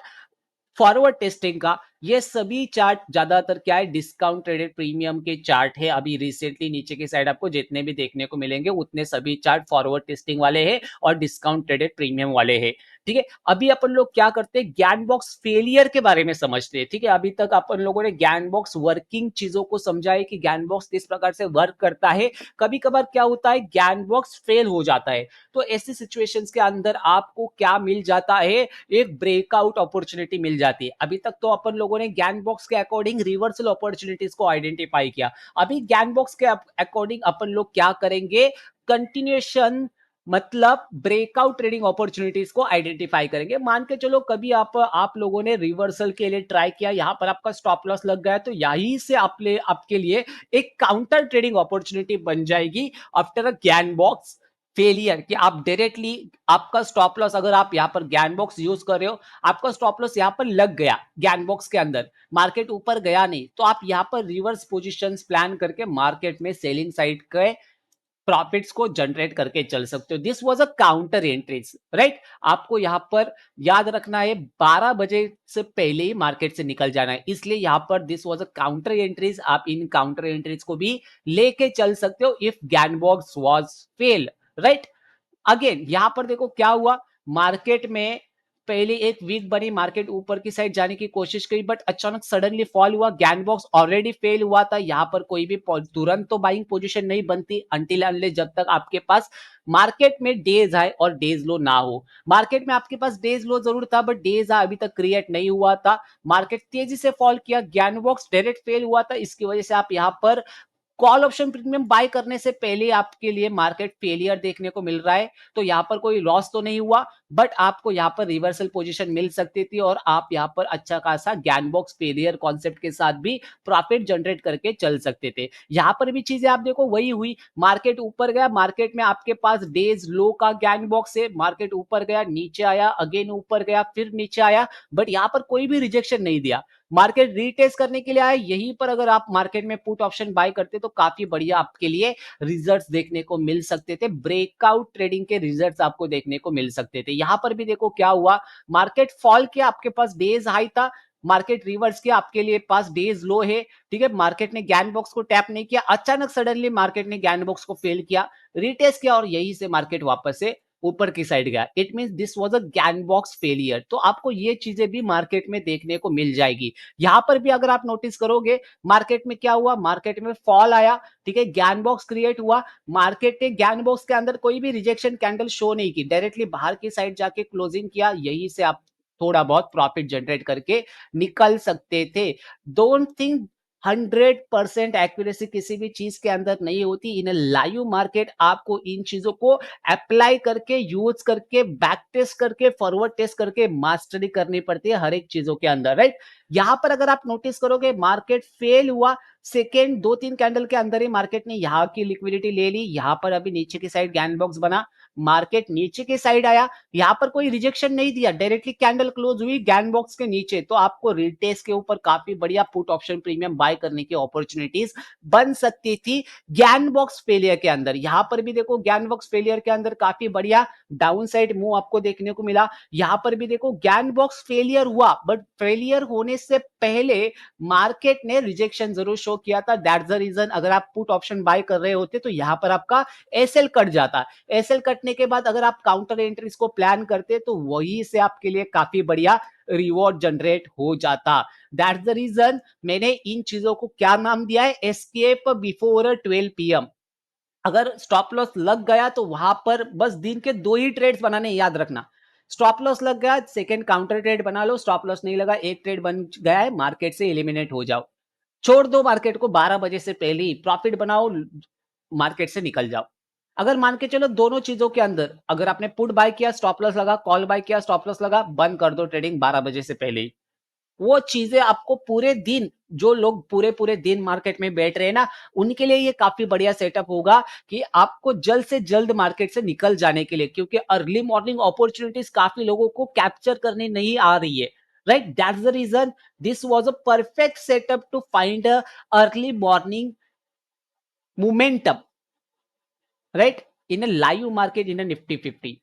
forward testing का। ये सभी चार्ट ज्यादातर क्या है, डिस्काउंट ट्रेडेड प्रीमियम के चार्ट है। अभी रिसेंटली नीचे की साइड आपको जितने भी देखने को मिलेंगे उतने सभी चार्ट फॉरवर्ड टेस्टिंग वाले हैं और डिस्काउंट ट्रेडेड प्रीमियम वाले हैं। ठीक है, अभी अपन लोग क्या करते हैं, ज्ञान बॉक्स फेलियर के बारे में समझते हैं। ठीक है, अभी तक अपन लोगों ने ज्ञान बॉक्स वर्किंग चीजों को समझा है कि ज्ञान बॉक्स किस प्रकार से वर्क करता है। कभी कभार क्या होता है, ज्ञान बॉक्स फेल हो जाता है, तो ऐसी सिचुएशंस के अंदर आपको क्या मिल जाता है, एक ब्रेकआउट अपॉर्चुनिटी मिल जाती है। अभी तक तो अपन लोगों ने ज्ञान बॉक्स के अकॉर्डिंग रिवर्सल अपॉर्चुनिटीज को आइडेंटिफाई किया, अभी ज्ञान बॉक्स के अकॉर्डिंग अपन लोग क्या करेंगे, कंटिन्यूएशन मतलब ब्रेकआउट ट्रेडिंग अपॉर्चुनिटीज को आइडेंटिफाई करेंगे। मान के चलो कभी आप लोगों ने रिवर्सल के लिए ट्राई किया, यहां पर आपका स्टॉप लॉस लग गया, तो यहीं से आपके लिए एक काउंटर ट्रेडिंग अपॉर्चुनिटी बन जाएगी आफ्टर अ ज्ञान बॉक्स फेलियर, कि आप डायरेक्टली आपका स्टॉप लॉस, अगर आप यहां पर ज्ञान बॉक्स यूज कर रहे हो, आपका स्टॉप लॉस यहां पर लग गया ज्ञान बॉक्स के अंदर, मार्केट ऊपर गया नहीं, तो आप यहां पर रिवर्स पोजीशंस प्लान करके मार्केट में सेलिंग साइड के प्रॉफिट्स को जनरेट करके चल सकते हो। This was a counter entries, right. आपको यहां पर याद रखना है 12 बजे से पहले ही मार्केट से निकल जाना है, इसलिए यहां पर this was a counter entries, आप इन काउंटर एंट्रीज को भी लेके चल सकते हो इफ ज्ञान box was fail, right. Again यहां पर देखो क्या हुआ, मार्केट में पहले एक वीक बनी, मार्केट ऊपर की साइड जाने की कोशिश करी, बट अचानक सडनली फॉल हुआ, ज्ञान बॉक्स ऑलरेडी फेल हुआ था, यहां पर कोई भी तुरंत तो बाइंग पोजीशन नहीं बनती अंटिल अनलेस जब तक आपके पास मार्केट में डेज हाई और डेज लो ना हो। मार्केट में आपके पास डेज लो जरूर था बट डेज हाई अभी तक क्रिएट नहीं हुआ था, मार्केट तेजी से फॉल किया, ज्ञान बॉक्स डायरेक्ट फेल हुआ था, इसकी वजह से आप यहां पर कॉल ऑप्शन प्रीमियम बाय करने से पहले आपके लिए मार्केट फेलियर देखने को मिल रहा है, तो यहाँ पर कोई लॉस तो नहीं हुआ, बट आपको यहाँ पर रिवर्सल पोजीशन मिल सकती थी और आप यहाँ पर अच्छा खासा ज्ञान बॉक्स फेलियर कॉन्सेप्ट के साथ भी प्रॉफिट जनरेट करके चल सकते थे। यहाँ पर भी चीजें आप देखो वही हुई, मार्केट ऊपर गया, मार्केट में आपके पास डेज लो का ज्ञान बॉक्स है, मार्केट ऊपर गया, नीचे आया, अगेन ऊपर गया, फिर नीचे आया, बट यहाँ पर कोई भी रिजेक्शन नहीं दिया। मार्केट रीटेस्ट करने के लिए आया, यहीं पर अगर आप मार्केट में पुट ऑप्शन बाय करते तो काफी बढ़िया आपके लिए रिजल्ट्स देखने को मिल सकते थे, ब्रेकआउट ट्रेडिंग के रिजल्ट्स आपको देखने को मिल सकते थे। यहां पर भी देखो क्या हुआ, मार्केट फॉल किया, आपके पास डेज हाई था, मार्केट रिवर्स किया, आपके लिए पास डेज लो है, ठीक है, मार्केट ने ज्ञान बॉक्स को टैप नहीं किया, अचानक सडनली मार्केट ने ज्ञान बॉक्स को फेल किया, रिटेस्ट किया और यहीं से मार्केट वापस से ऊपर की साइड गया। इट मींस दिस वाज अ ज्ञान बॉक्स फेलियर। तो आपको ये चीजें भी मार्केट में देखने को मिल जाएगी। यहां पर भी अगर आप नोटिस करोगे, मार्केट में क्या हुआ, मार्केट में फॉल आया, ठीक है, ज्ञान बॉक्स क्रिएट हुआ, मार्केट ने ज्ञान बॉक्स के अंदर कोई भी रिजेक्शन कैंडल शो नहीं की, डायरेक्टली बाहर की साइड जाके क्लोजिंग किया, यही से आप थोड़ा बहुत प्रॉफिट जनरेट करके निकल सकते थे। डोंट थिंक 100% एक्यूरेसी किसी भी चीज के अंदर नहीं होती। इन लाइव मार्केट आपको इन चीजों को अप्लाई करके, यूज करके, बैक टेस्ट करके, फॉरवर्ड टेस्ट करके मास्टरी करनी पड़ती है हर एक चीजों के अंदर, राइट। यहां पर अगर आप नोटिस करोगे, मार्केट फेल हुआ, सेकेंड 2-3 कैंडल के अंदर ही मार्केट ने यहां की लिक्विडिटी ले ली, यहां पर अभी नीचे की साइड ज्ञान बॉक्स बना, मार्केट नीचे की साइड आया, यहां पर कोई रिजेक्शन नहीं दिया, डायरेक्टली कैंडल क्लोज हुई ज्ञान बॉक्स के नीचे, तो आपको रिटेस्ट के ऊपर काफी बढ़िया पुट ऑप्शन प्रीमियम बाय करने की अपॉर्चुनिटीज बन सकती थी ज्ञान बॉक्स फेलियर के अंदर। यहां पर भी देखो ज्ञान बॉक्स फेलियर के अंदर काफी बढ़िया डाउन साइड मूव आपको देखने को मिला। यहां पर भी देखो ज्ञान बॉक्स फेलियर हुआ, बट फेलियर होने से पहले मार्केट ने रिजेक्शन जरूर शो किया था। दैट्स द रीजन अगर आप पुट ऑप्शन बाय कर रहे होते तो यहां पर आपका एसएल कट जाता, एसएल कटने के बाद अगर आप काउंटर एंट्रीज को प्लान करते तो वही से आपके लिए काफी बढ़िया रिवॉर्ड जनरेट हो जाता। दैट्स द रीजन मैंने इन चीजों को क्या नाम दिया है, एस्केप बिफोर 12 पीएम। अगर स्टॉप लॉस लग गया तो वहां पर बस दिन के 2 ही ट्रेड्स बनाने, याद रखना। स्टॉप लॉस लग गया, सेकंड काउंटर ट्रेड बना लो, स्टॉप लॉस नहीं लगा, एक ट्रेड बन गया है, मार्केट से एलिमिनेट हो जाओ, छोड़ दो मार्केट को, 12 बजे से पहले ही प्रॉफिट बनाओ, मार्केट से निकल जाओ। अगर मान के चलो दोनों चीजों के अंदर, अगर आपने पुट बाय किया स्टॉप लॉस लगा, कॉल बाय किया स्टॉप लॉस लगा, बंद कर दो ट्रेडिंग 12 बजे से पहले ही। वो चीजें आपको पूरे दिन, जो लोग पूरे पूरे दिन मार्केट में बैठ रहे हैं ना, उनके लिए ये काफी बढ़िया सेटअप होगा कि आपको जल्द से जल्द मार्केट से निकल जाने के लिए, क्योंकि अर्ली मॉर्निंग अपॉर्चुनिटीज काफी लोगों को कैप्चर करनी नहीं आ रही है, right. That's the reason this was a perfect setup to find a early morning momentum, right, in a live market in a Nifty 50।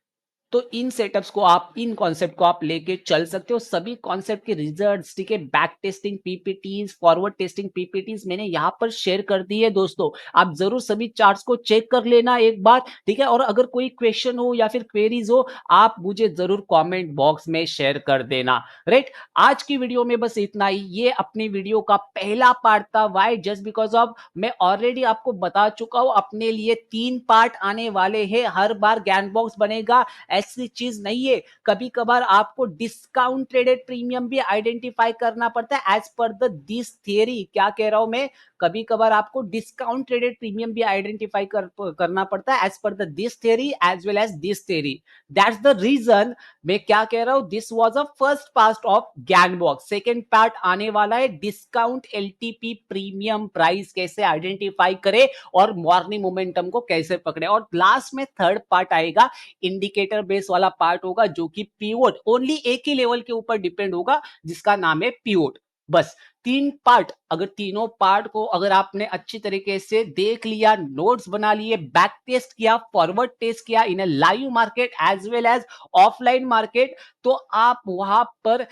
तो इन सेटअप्स को आप, इन कॉन्सेप्ट को आप लेके चल सकते हो। सभी कॉन्सेप्ट के रिजल्ट्स, ठीक है, back testing PPTs, forward testing PPTs मैंने यहां पर शेयर कर दी है दोस्तों। आप जरूर सभी चार्ट्स को चेक कर लेना एक बार, ठीक है। और अगर कोई क्वेश्चन हो या फिर क्वेरीज हो, आप मुझे जरूर कमेंट बॉक्स में शेयर कर देना, राइट। आज की वीडियो में बस इतना ही। ये अपनी वीडियो का पहला पार्ट था। वाई? जस्ट बिकॉज ऑफ मैं ऑलरेडी आपको बता चुका हूं, अपने लिए 3 पार्ट आने वाले हैं, हर बार ज्ञान बॉक्स बनेगा ऐसी चीज नहीं है। कभी कभार आपको डिस्काउंट ट्रेडेड प्रीमियम भी आइडेंटिफाई करना पड़ता है as per the this theory. क्या कह रहा हूं मैं, कभी कभार आपको डिस्काउंट ट्रेडेड प्रीमियम भी आइडेंटिफाई करना पड़ता है as per the this theory as well as this theory. That's the reason मैं क्या कह रहा हूं, this was a first part of gyan box. Second part आने वाला है, डिस्काउंट एलटीपी प्रीमियम प्राइस कैसे आइडेंटिफाई करे और मॉर्निंग मोमेंटम को कैसे पकड़े। और लास्ट में थर्ड पार्ट आएगा, इंडिकेटर बेस वाला पार्ट होगा, जो कि पीवोट, ओनली एक ही लेवल के ऊपर डिपेंड होगा, जिसका नाम है पीवोट। बस 3 पार्ट, अगर तीनों पार्ट को अगर आपने अच्छी तरीके से देख लिया, नोट्स बना लिए, बैक टेस्ट किया, फॉरवर्ड टेस्ट किया in live market as well as offline market, तो आप वहां पर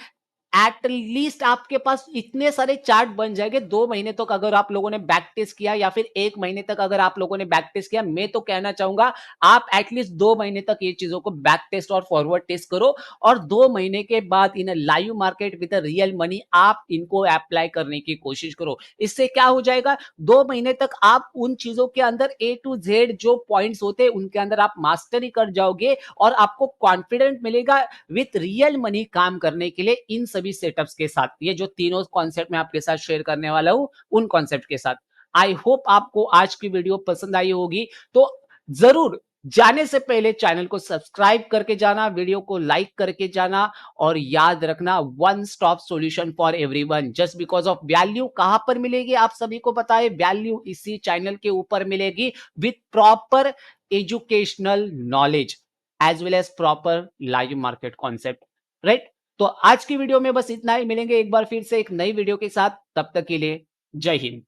एट लीस्ट आपके पास इतने सारे चार्ट बन जाएंगे। 2 महीने तक अगर आप लोगों ने बैक टेस्ट किया या फिर 1 महीने तक अगर आप लोगों ने बैक टेस्ट किया, मैं तो कहना चाहूंगा आप एटलीस्ट 2 महीने तक ये चीजों को बैक टेस्ट और फॉरवर्ड टेस्ट करो, और 2 महीने के बाद इन live market with real money आप इनको अप्लाई करने की कोशिश करो। इससे क्या हो जाएगा, 2 महीने तक आप उन चीजों के अंदर ए टू जेड जो पॉइंट्स होते हैं उनके अंदर आप मास्टरी कर जाओगे, और आपको कॉन्फिडेंट मिलेगा विथ रियल मनी काम करने के लिए इन सभी सेटअप्स के साथ। ये जो तीनों कॉन्सेप्ट मैं आपके साथ शेयर करने वाला हूं, उन कॉन्सेप्ट के साथ। आई होप आपको आज की वीडियो पसंद आई होगी। तो ज़रूर जाने से पहले चैनल को सब्सक्राइब करके जाना, वीडियो को लाइक करके जाना और याद रखना one stop solution for everyone just because of value कहां पर मिलेगी आप सभी को पता है, वैल्यू इसी चैनल के ऊपर मिलेगी with proper educational knowledge as well as proper live market concept, right? तो आज की वीडियो में बस इतना ही, मिलेंगे एक बार फिर से एक नई वीडियो के साथ, तब तक के लिए जय हिंद।